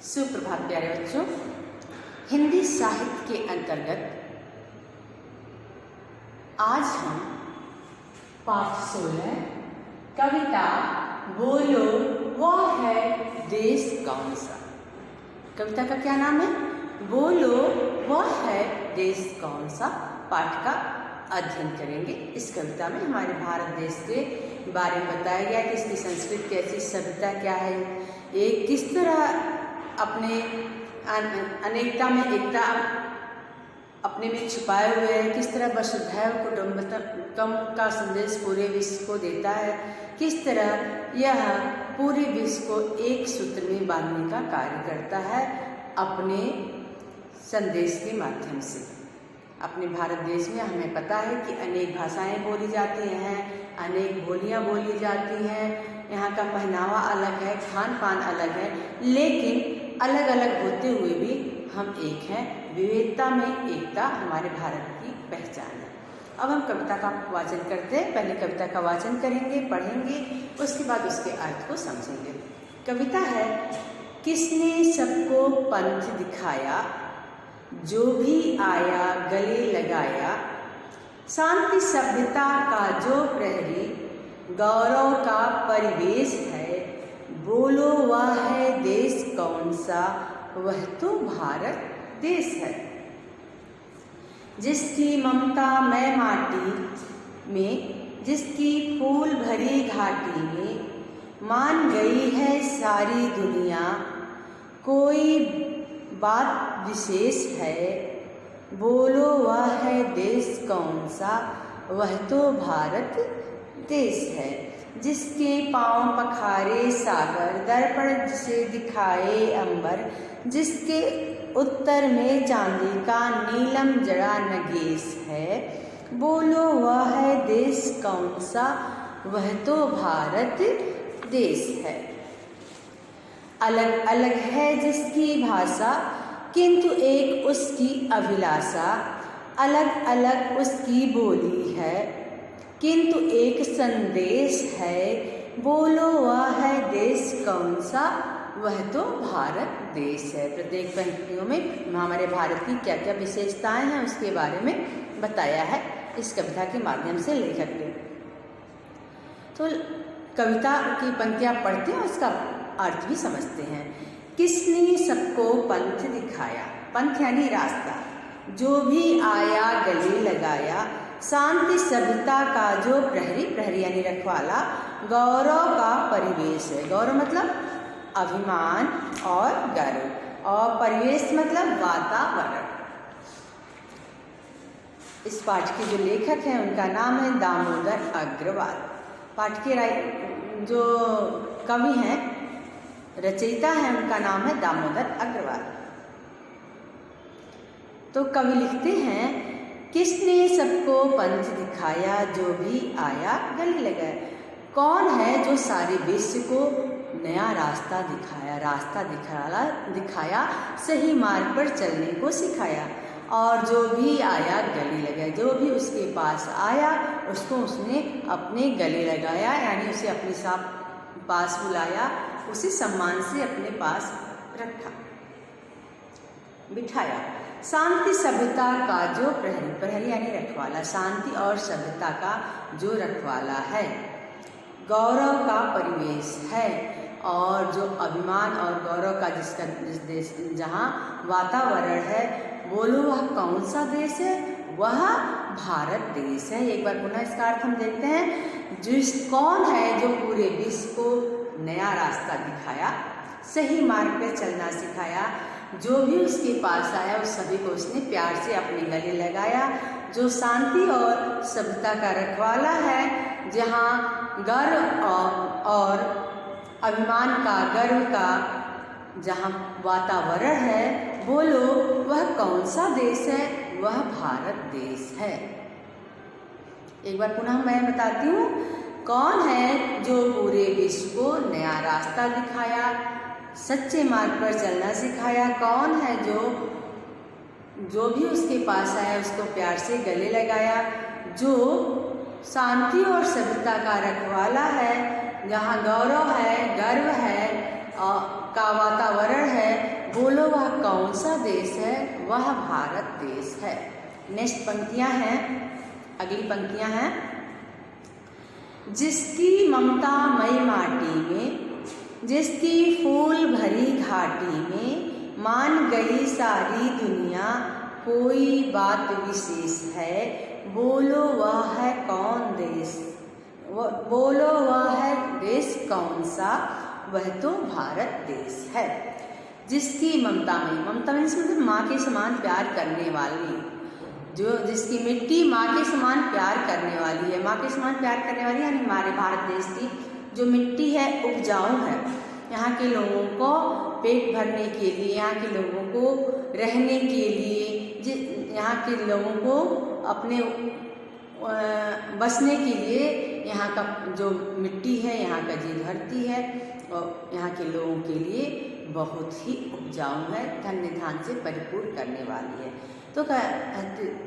सुप्रभात प्यारे बच्चों। हिंदी साहित्य के अंतर्गत आज हम पाठ 16 कविता बोलो वह है देश कौन सा। कविता का क्या नाम है? बोलो वह है देश कौन सा। पाठ का अध्ययन करेंगे। इस कविता में हमारे भारत देश के बारे में बताया गया कि इसकी संस्कृति कैसी, सभ्यता क्या है, ये किस तरह अपने अनेकता में एकता अपने में छुपाए हुए है, किस तरह वसुधैव कुटुंबकम का संदेश पूरे विश्व को देता है, किस तरह यह पूरे विश्व को एक सूत्र में बांधने का कार्य करता है अपने संदेश के माध्यम से। अपने भारत देश में हमें पता है कि अनेक भाषाएं बोली जाती हैं, अनेक बोलियां बोली जाती हैं, यहाँ का पहनावा अलग है, खान पान अलग है, लेकिन अलग अलग होते हुए भी हम एक हैं। विविधता में एकता हमारे भारत की पहचान है। अब हम कविता का वाचन करते हैं। पहले कविता का वाचन करेंगे, पढ़ेंगे, उसके बाद उसके अर्थ को समझेंगे। कविता है, किसने सबको पंथ दिखाया, जो भी आया गले लगाया, शांति सभ्यता का जो प्रहरी, गौरव का परिवेश है, बोलो वह है देश कौन सा, वह तो भारत देश है। जिसकी ममता मैं माटी में, जिसकी फूल भरी घाटी में, मान गई है सारी दुनिया, कोई बात विशेष है, बोलो वह है देश कौन सा, वह तो भारत देश है। जिसके पांव पखारे सागर, दर्पण से दिखाए अंबर, जिसके उत्तर में चांदी का नीलम जड़ा नगेश है, बोलो वह है देश कौन सा, वह तो भारत देश है। अलग अलग है जिसकी भाषा, किंतु एक उसकी अभिलाषा, अलग अलग उसकी बोली है, किंतु एक संदेश है, बोलो वह है देश कौन सा, वह तो भारत देश है। प्रत्येक पंक्तियों में हमारे भारत की क्या क्या विशेषताएं हैं उसके बारे में बताया है इस कविता के माध्यम से लेखक ने। तो कविता की पंक्तियां पढ़ते हैं, उसका अर्थ भी समझते हैं। किसने सबको पंथ दिखाया, पंथ यानी रास्ता, जो भी आया गले लगाया, शांति सभ्यता का जो प्रहरी, प्रहरी यानी रखवाला, गौरव का परिवेश है, गौरव मतलब अभिमान और गर्व, और परिवेश मतलब वातावरण। इस पाठ के जो लेखक हैं उनका नाम है दामोदर अग्रवाल। पाठ के जो कवि हैं, रचयिता हैं, उनका नाम है दामोदर अग्रवाल। तो कवि लिखते हैं, किसने सबको पंथ दिखाया, जो भी आया गले लगाया। कौन है जो सारे विश्व को नया रास्ता दिखाया, रास्ता दिखाया, सही मार्ग पर चलने को सिखाया, और जो भी आया गले लगाया, जो भी उसके पास आया उसको उसने अपने गले लगाया, यानी उसे अपने पास बुलाया, उसे सम्मान से अपने पास रखा, बिठाया। शांति सभ्यता का जो प्रहरी, प्रहरी यानी रखवाला, शांति और सभ्यता का जो रखवाला है, गौरव का परिवेश है, और जो अभिमान और गौरव का जिस देश जहाँ वातावरण है, बोलो वह कौन सा देश है, वह भारत देश है। एक बार पुनः इसका अर्थ हम देखते हैं। कौन है जो पूरे विश्व को नया रास्ता दिखाया, सही मार्ग पर चलना सिखाया, जो भी उसके पास आया उस सभी को उसने प्यार से अपने गले लगाया, जो शांति और सभ्यता का रखवाला है, जहाँ गर्व और अभिमान का, गर्व का जहाँ वातावरण है, बोलो वह कौन सा देश है, वह भारत देश है। एक बार पुनः मैं बताती हूँ। कौन है जो पूरे विश्व को नया रास्ता दिखाया, सच्चे मार्ग पर चलना सिखाया। कौन है जो भी उसके पास आया उसको प्यार से गले लगाया, जो शांति और सभ्यता का रखवाला है, जहाँ गौरव है, गर्व है का वातावरण है, बोलो वह कौन सा देश है? वह भारत देश है। नेक्स्ट पंक्तियां हैं, अगली पंक्तियां हैं। जिसकी ममता मई माटी में, जिसकी फूल भरी घाटी में, मान गई सारी दुनिया कोई बात विशेष है, बोलो वह है कौन देश? बोलो वह है देश कौन सा? वह तो भारत देश है। जिसकी ममता में, ममता में मतलब माँ के समान प्यार करने वाली, जो जिसकी मिट्टी माँ के समान प्यार करने वाली है। माँ के समान प्यार करने वाली यानी हमारे भारत देश की जो मिट्टी है उपजाऊ है, यहाँ के लोगों को पेट भरने के लिए, यहाँ के लोगों को रहने के लिए, यहाँ के लोगों को अपने बसने के लिए यहाँ का जो मिट्टी है, यहाँ का जो धरती है, और यहाँ के लोगों के लिए बहुत ही उपजाऊ है, धन्य धान से परिपूर्ण करने वाली है।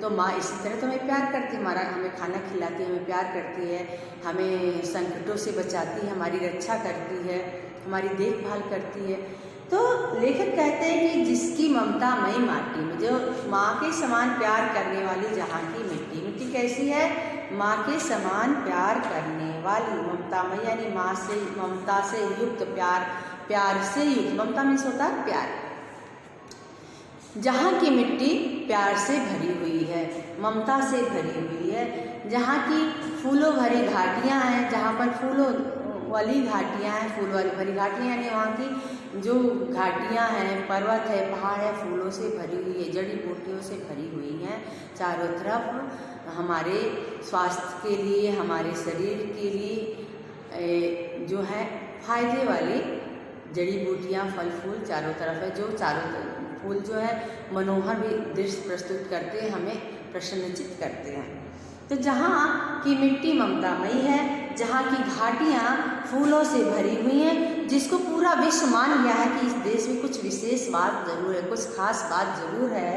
तो माँ इसी तरह तो हमें प्यार करती है, हमें खाना खिलाती है, हमें प्यार करती है, हमें संकटों से बचाती है, हमारी रक्षा करती है, हमारी देखभाल करती है। तो लेखक कहते हैं कि जिसकी ममता मई माटी में, जो माँ के समान प्यार करने वाली जहाँ की मिट्टी, मिट्टी कैसी है? माँ के समान प्यार करने वाली, ममता मई यानी माँ से, ममता से युक्त, प्यार से युक्त। ममता मीन्स होता है प्यार। जहाँ की मिट्टी प्यार से भरी हुई है, ममता से भरी हुई है, जहाँ की फूलों भरी घाटियाँ हैं, जहाँ पर फूलों वाली घाटियाँ हैं, फूल वाली भरी घाटियाँ यानी वहाँ की जो घाटियाँ हैं, पर्वत है, पहाड़ है, फूलों से भरी हुई है, जड़ी बूटियों से भरी हुई हैं। चारों तरफ हमारे स्वास्थ्य के लिए, हमारे शरीर के लिए जो है फायदे वाली जड़ी बूटियाँ, फल फूल चारों तरफ है। जो चारों फूल जो है मनोहर भी दृश्य प्रस्तुत करते हैं, हमें प्रसन्नचित करते हैं। तो जहाँ की मिट्टी ममतामयी है, जहाँ की घाटियाँ फूलों से भरी हुई हैं, जिसको पूरा विश्व मान गया है कि इस देश में कुछ विशेष बात जरूर है, कुछ खास बात जरूर है,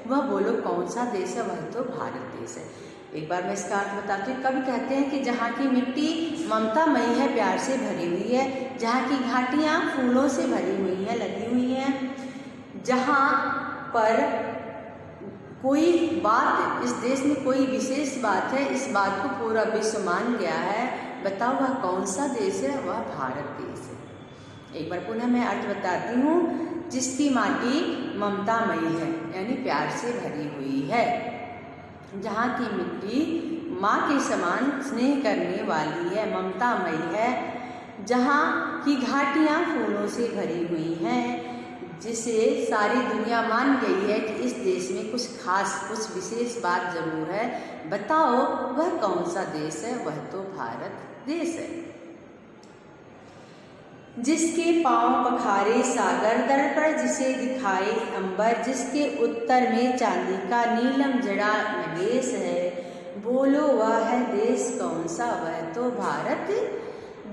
वह बोलो कौन सा देश है? वह तो भारत देश है। एक बार मैं इसका अर्थ बताती हूँ। कवि कहते हैं कि जहाँ की मिट्टी ममतामयी है, प्यार से भरी हुई है, जहाँ की घाटियाँ फूलों से भरी हुई हैं, लगी हुई हैं, जहाँ पर कोई बात, इस देश में कोई विशेष बात है, इस बात को पूरा विश्व मान गया है, बताओ वह कौन सा देश है? वह भारत देश है। एक बार पुनः मैं अर्थ बताती हूँ। जिसकी माटी ममतामयी है यानी प्यार से भरी हुई है, जहाँ की मिट्टी माँ के समान स्नेह करने वाली है, ममतामयी है, जहाँ की घाटियाँ फूलों से भरी हुई हैं, जिसे सारी दुनिया मान गई है कि इस देश में कुछ खास, कुछ विशेष बात जरूर है, बताओ वह कौन सा देश है? वह तो भारत देश है। जिसके पांव पखारे सागर, दर्पण जिसे दिखाए अंबर, जिसके उत्तर में चांदी का नीलम जड़ा नगेश है, बोलो वह है देश कौन सा? वह तो भारत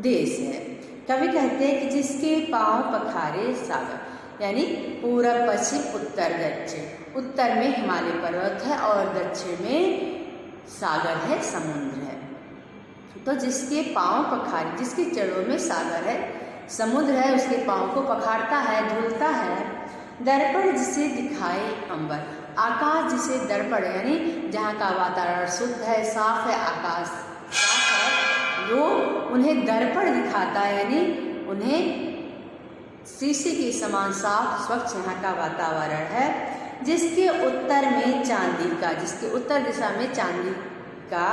देश है। कवि कहते हैं कि जिसके पांव पखारे सागर यानी पूरब, पश्चिम, उत्तर, दक्षिण। उत्तर में हिमालय पर्वत है और दक्षिण में सागर है, समुद्र है। तो जिसके पांव पखारे, जिसके जड़ों में सागर है, समुद्र है, उसके पांव को पखारता है, धुलता है। दर्पण जिसे दिखाए अंबर, आकाश जिसे दर्पण यानी जहाँ का वातावरण शुद्ध है, साफ है, आकाश साफ है, वो उन्हें दर्पण दिखाता है, यानी उन्हें शीशे के समान साफ स्वच्छ यहाँ का वातावरण है। जिसके उत्तर में चांदी का, जिसके उत्तर दिशा में चांदी का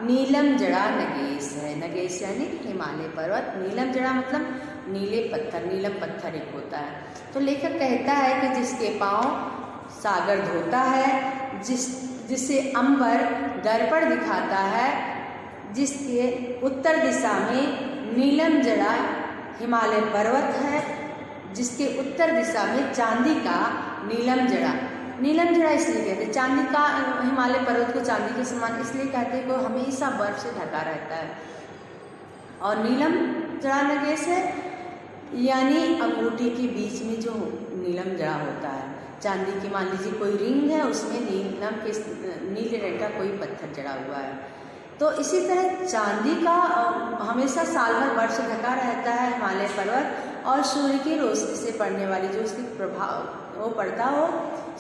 नीलम जड़ा नगेश है। नगेश यानी हिमालय पर्वत, नीलम जड़ा मतलब नीले पत्थर, नीलम पत्थर एक होता है। तो लेखक कहता है कि जिसके पांव सागर धोता है, जिसे अंबर दर्पण दिखाता है, जिसके उत्तर दिशा में नीलम जड़ा हिमालय पर्वत है, जिसके उत्तर दिशा में चांदी का नीलम जड़ा, नीलम जड़ा इसलिए कहते हैं, चांदी का, हिमालय पर्वत को चांदी के समान इसलिए कहते हैं कि हमेशा बर्फ से ढका रहता है। और नीलम जड़ा नगेश है यानी अंगूठी के बीच में जो नीलम जड़ा होता है, चांदी की मान लीजिए कोई रिंग है, उसमें नीले रंग का कोई पत्थर जड़ा हुआ है। तो इसी तरह चांदी का हमेशा साल भर बर्फ ढका रहता है हिमालय पर्वत, और सूर्य की रोशनी से पड़ने वाली जो उसकी प्रभाव वो पड़ता हो,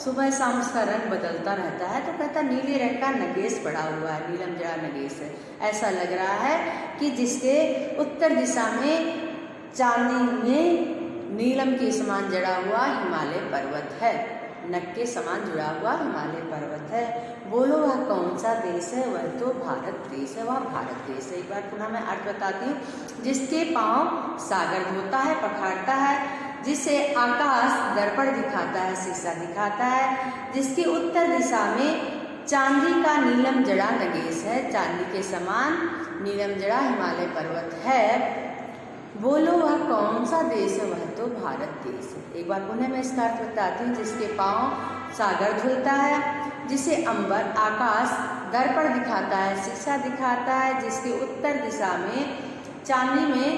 सुबह शाम उसका रंग बदलता रहता है। तो कहता नीले रंग का नगेश पड़ा हुआ है, नीलम जड़ा नगेश है। ऐसा लग रहा है कि जिसके उत्तर दिशा में चांदी में नीलम के समान जड़ा हुआ हिमालय पर्वत है, नग के समान जुड़ा हुआ हिमालय पर्वत है। बोलो वह कौन सा देश है? वह तो भारत देश है, वह भारत देश है। एक बार पुनः मैं अर्थ बताती हूँ। जिसके पाँव सागर धोता है, पखारता है, जिसे आकाश दर्पण दिखाता है, शीशा दिखाता है, जिसकी उत्तर दिशा में चांदी का नीलम जड़ा नगेश है, चांदी के समान नीलम जड़ा हिमालय पर्वत है। बोलो वह कौन सा देश है? वह तो भारत देश है। एक बार पुनः मैं इसका अर्थ बताती हूँ। जिसके पाँव सागर धुलता है, जिसे अंबर आकाश दर्पण दिखाता है, शीशा दिखाता है, जिसकी उत्तर दिशा में चांदी में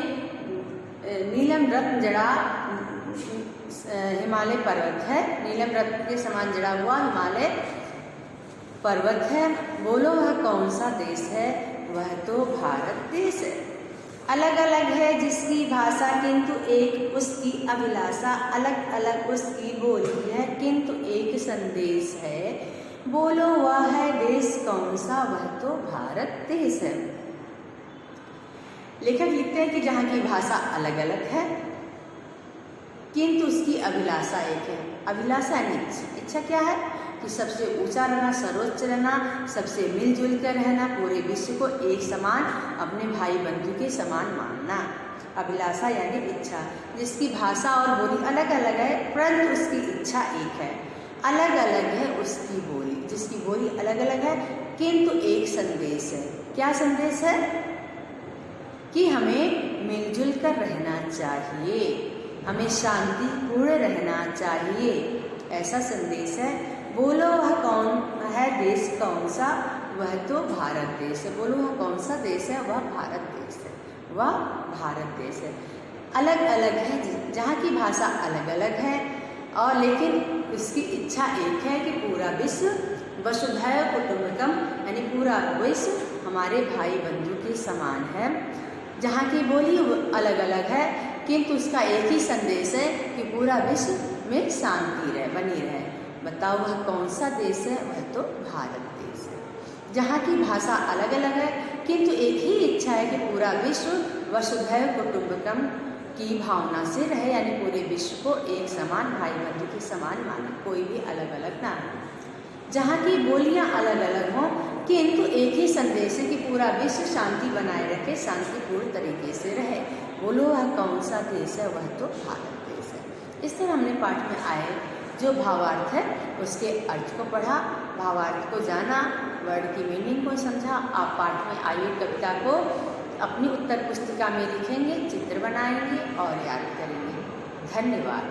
नीलम रत्न जड़ा हिमालय पर्वत है, नीलम रत्न के समान जड़ा हुआ हिमालय पर्वत है। बोलो वह कौन सा देश है? वह तो भारत देश है। अलग अलग है जिसकी भाषा किंतु एक उसकी अभिलाषा, अलग अलग उसकी बोली है किंतु एक संदेश है। बोलो वह है देश कौन सा? वह तो भारत देश है। लेखक लिखते हैं कि जहाँ की भाषा अलग अलग है किंतु उसकी अभिलाषा एक है। अभिलाषा यानी इच्छा क्या है? कि सबसे ऊंचा रहना, सर्वोच्च रहना, सबसे मिलजुल कर रहना, पूरे विश्व को एक समान अपने भाई बंधु के समान मानना। अभिलाषा यानी इच्छा। जिसकी भाषा और बोली अलग अलग है परंतु उसकी इच्छा एक है। अलग अलग है उसकी बोली, जिसकी बोली अलग अलग है किंतु एक संदेश है। क्या संदेश है? कि हमें मिलजुल कर रहना चाहिए, हमें शांतिपूर्ण रहना चाहिए, ऐसा संदेश है। बोलो वह कौन है देश कौन सा? वह तो भारत देश है। बोलो वह कौन सा देश है? वह भारत देश है, वह भारत देश है। अलग अलग है, जहाँ की भाषा अलग अलग है और लेकिन उसकी इच्छा एक है कि पूरा विश्व वसुधैव कुटुंबकम यानी पूरा विश्व हमारे भाई बंधु के समान है। जहाँ की बोली अलग अलग है किंतु उसका एक ही संदेश है कि पूरा विश्व में शांति रहे, बनी रहे। बताओ वह कौन सा देश है? वह तो भारत देश है। जहाँ की भाषा अलग अलग है किंतु एक ही इच्छा है कि पूरा विश्व वसुधैव कुटुंबकम की भावना से रहे, यानी पूरे विश्व को एक समान भाई बंधु के समान माने, कोई भी अलग अलग ना हो। जहाँ की बोलियाँ अलग अलग हों किंतु एक ही संदेश है कि पूरा विश्व शांति बनाए रखे, शांतिपूर्ण तरीके से रहे। बोलो वह कौन सा देश है? वह तो भारत देश है। इस तरह हमने पाठ में आए जो भावार्थ है उसके अर्थ को पढ़ा, भावार्थ को जाना, वर्ड की मीनिंग को समझा। आप पाठ में आई हुई कविता को अपनी उत्तर पुस्तिका में लिखेंगे, चित्र बनाएंगे और याद करेंगे। धन्यवाद।